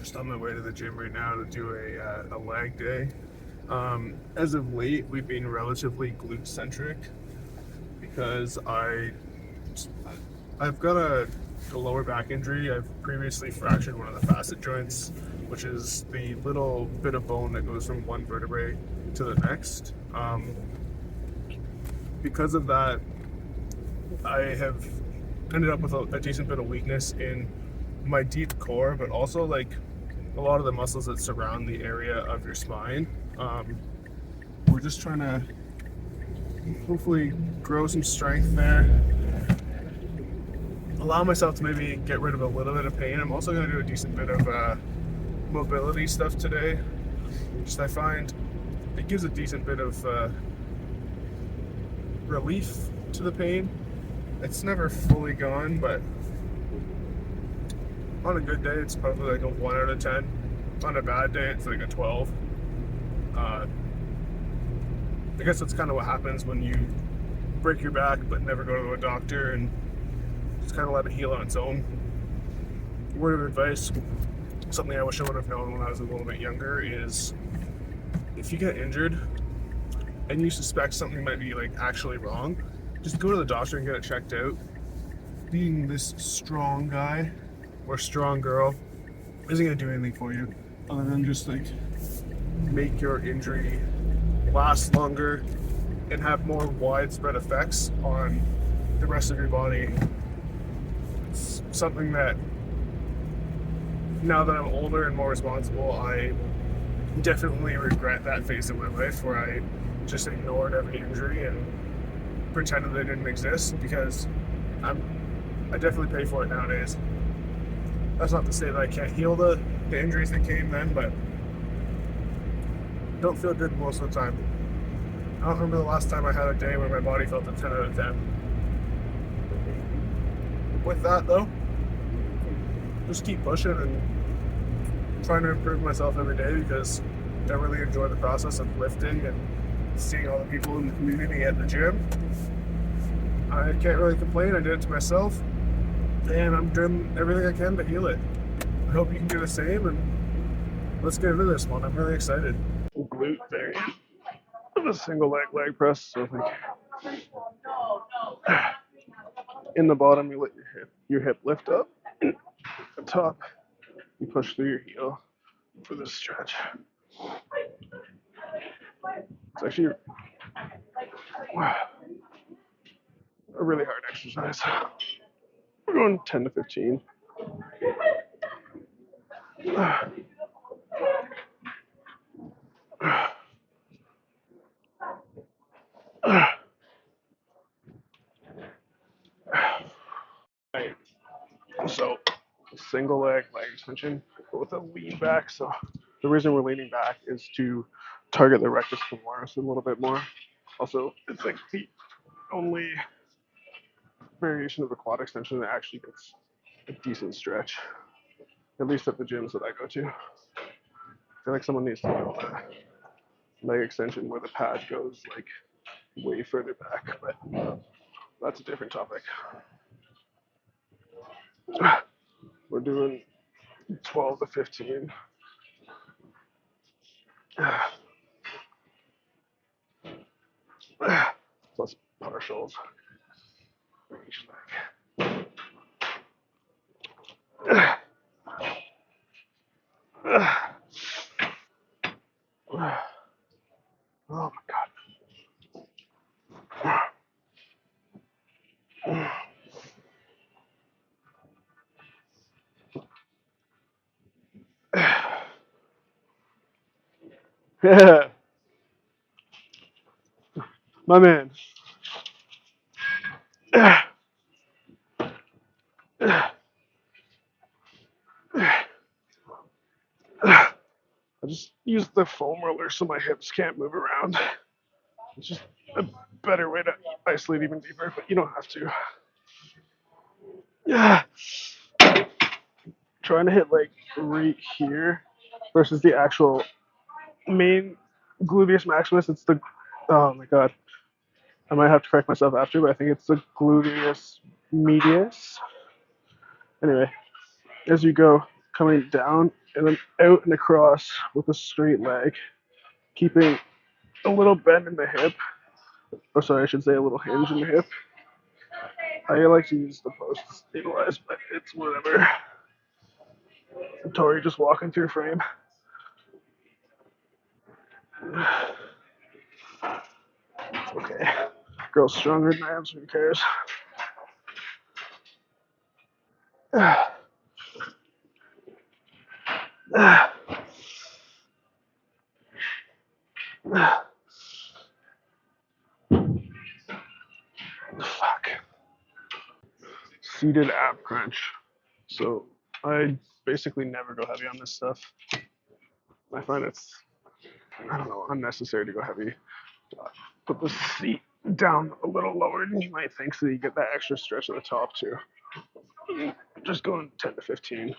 just on my way to the gym right now to do a leg day. As of late, we've been relatively glute centric because I've got a lower back injury. I've previously fractured one of the facet joints, which is the little bit of bone that goes from one vertebrae to the next. Because of that, I have ended up with a decent bit of weakness in my deep core, but also like a lot of the muscles that surround the area of your spine. We're just trying to hopefully grow some strength there, allow myself to maybe get rid of a little bit of pain. I'm also going to do a decent bit of mobility stuff today. Just I find it gives a decent bit of relief to the pain. It's never fully gone, but on a good day, it's probably like a 1 out of 10. On a bad day, it's like a 12. I guess that's kind of what happens when you break your back but never go to a doctor and just kind of let it heal on its own. Word of advice, something I wish I would have known when I was a little bit younger, is if you get injured and you suspect something might be like actually wrong, just go to the doctor and get it checked out. Being this strong guy or strong girl isn't going to do anything for you other than just like make your injury last longer and have more widespread effects on the rest of your body. It's something that now that I'm older and more responsible, I definitely regret that phase of my life where I just ignored every injury and pretended they didn't exist, because I definitely pay for it nowadays. That's not to say that I can't heal the injuries that came then, but don't feel good most of the time. I don't remember the last time I had a day where my body felt a 10 out of 10. With that though, just keep pushing and trying to improve myself every day, because I really enjoy the process of lifting and seeing all the people in the community at the gym. I can't really complain. I did it to myself, and I'm doing everything I can to heal it. I hope you can do the same, and let's get into this one. I'm really excited. Glute variant of a single leg press. So like in the bottom, you let your hip lift up. At the top, you push through your heel for this stretch. It's actually a really hard exercise. We're going 10 to 15. Right. So, single leg extension, but with a lean back. So, the reason we're leaning back is to target the rectus femoris a little bit more. Also, it's like the only variation of a quad extension that actually gets a decent stretch, at least at the gyms that I go to. I feel like someone needs to build a leg extension where the pad goes like way further back, but that's a different topic. We're doing 12 to 15. Plus partials for each leg. Oh my god. Yeah, my man. I just use the foam roller so my hips can't move around. It's just a better way to isolate even deeper, but you don't have to. Yeah. Trying to hit like right here versus the actual main gluteus maximus. It's the, oh my god, I might have to correct myself after, but I think it's the gluteus medius. Anyway, as you go, coming down and then out and across with a straight leg, keeping a little bend in the hip. Oh, sorry, I should say a little hinge in the hip. I like to use the post to stabilize, but it's whatever. Tori just walking through frame. It's okay. Girl's stronger than I am, so who cares? Fuck. Seated ab crunch. So I basically never go heavy on this stuff. I find it's, I don't know, unnecessary to go heavy. Put the seat down a little lower than you might think so you get that extra stretch at the top too. Just going 10 to 15.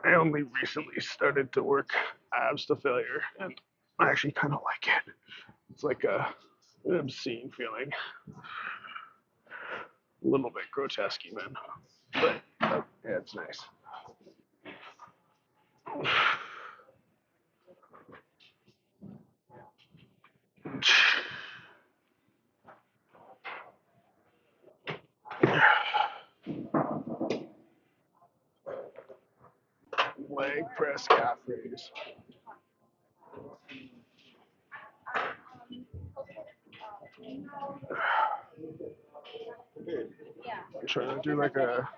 I only recently started to work abs to failure, and I actually kind of like it. It's like an obscene feeling, a little bit grotesque even, but yeah, it's nice. Leg press calf raise. I'm trying to do like a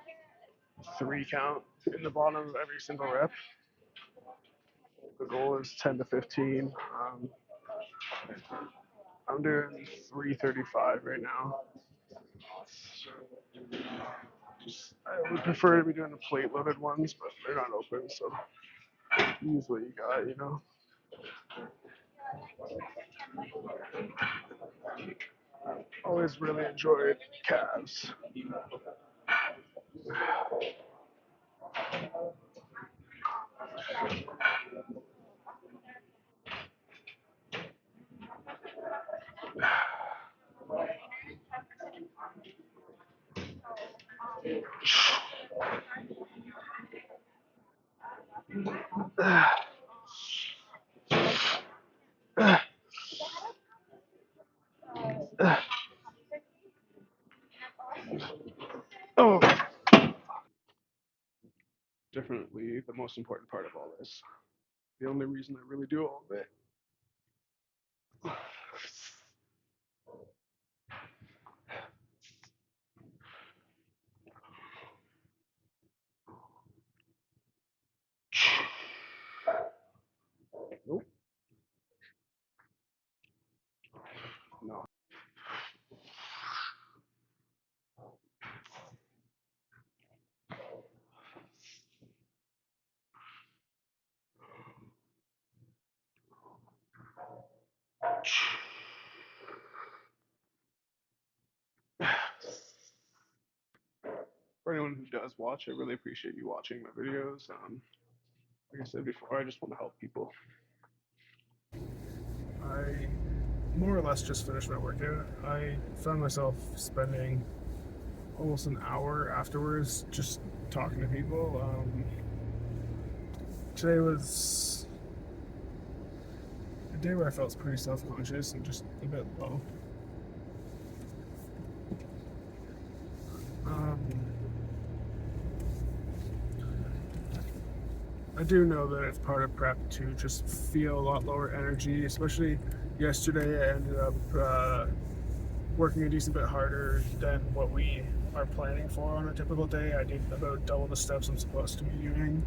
3 count in the bottom of every single rep. The goal is 10 to 15. I'm doing 335 right now. I would prefer to be doing the plate loaded ones, but they're not open, so use what you got, you know. Always really enjoyed calves. Oh. Definitely the most important part of all this. The only reason I really do all of it. Nope. No. For anyone who does watch, I really appreciate you watching my videos. Like I said before, I just want to help people. I more or less just finished my workout. I found myself spending almost an hour afterwards just talking to people. Today was a day where I felt pretty self-conscious and just a bit low. I do know that it's part of prep to just feel a lot lower energy, especially yesterday I ended up working a decent bit harder than what we are planning for on a typical day. I did about double the steps I'm supposed to be doing.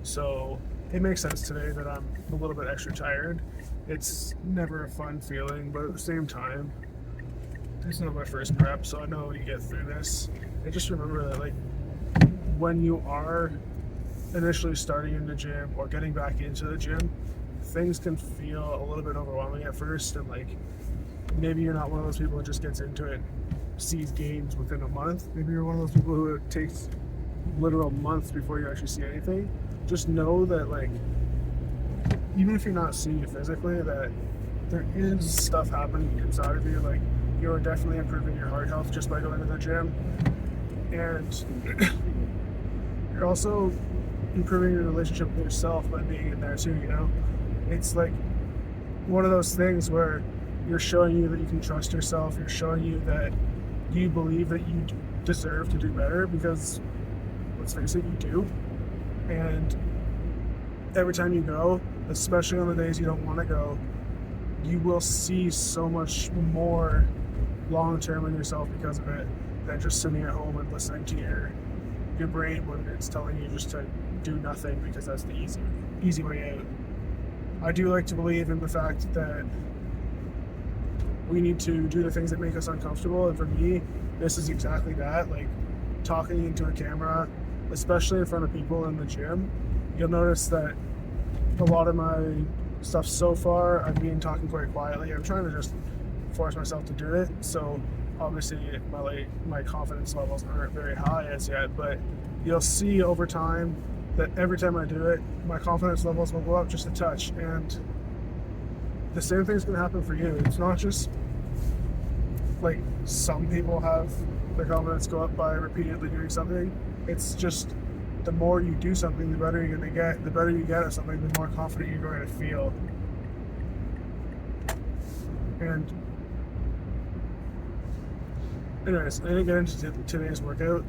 So it makes sense today that I'm a little bit extra tired. It's never a fun feeling, but at the same time, this is not my first prep, so I know you get through this. And just remember that, like, when you are initially starting in the gym or getting back into the gym, things can feel a little bit overwhelming at first, and like maybe you're not one of those people who just gets into it, sees gains within a month. Maybe you're one of those people who it takes literal months before you actually see anything. Just know that, like, even if you're not seeing it physically, that there is stuff happening inside of you. Like, you're definitely improving your heart health just by going to the gym, and you're also improving your relationship with yourself by being in there too. You know, it's like one of those things where you're showing you that you can trust yourself. You're showing you that you believe that you deserve to do better, because let's face it, you do. And every time you go, especially on the days you don't want to go, you will see so much more long term in yourself because of it than just sitting at home and listening to your brain when it's telling you just to do nothing, because that's the easy way out. I do like to believe in the fact that we need to do the things that make us uncomfortable, and for me, this is exactly that. Like, talking into a camera, especially in front of people in the gym, you'll notice that a lot of my stuff so far, I've been talking quite quietly. I'm trying to just force myself to do it. So obviously my confidence levels aren't very high as yet, but you'll see over time that every time I do it, my confidence levels will go up just a touch. And the same thing's going to happen for you. It's not just like some people have their confidence go up by repeatedly doing something. It's just the more you do something, the better you're going to get. The better you get at something, the more confident you're going to feel. And anyways, I didn't get into today's workout.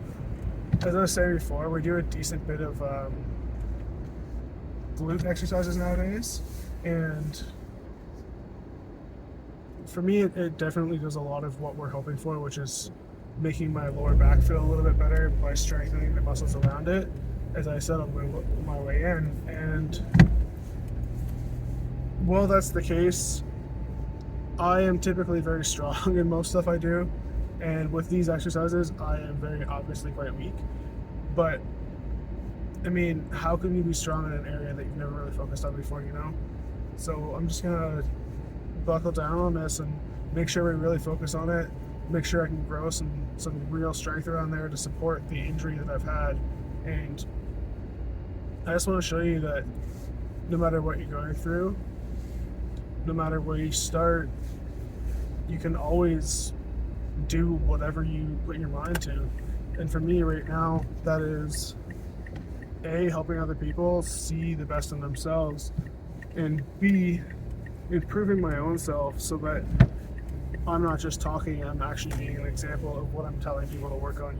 As I was saying before, we do a decent bit of glute exercises nowadays, and for me, it definitely does a lot of what we're hoping for, which is making my lower back feel a little bit better by strengthening the muscles around it, as I said on my way in. And while that's the case, I am typically very strong in most stuff I do, and with these exercises, I am very obviously quite weak. But I mean, how can you be strong in an area that you've never really focused on before, you know? So I'm just gonna buckle down on this and make sure we really focus on it, make sure I can grow some real strength around there to support the injury that I've had. And I just want to show you that no matter what you're going through, no matter where you start, you can always do whatever you put your mind to. And for me right now, that is A, helping other people see the best in themselves, and B, improving my own self so that I'm not just talking, I'm actually being an example of what I'm telling people to work on.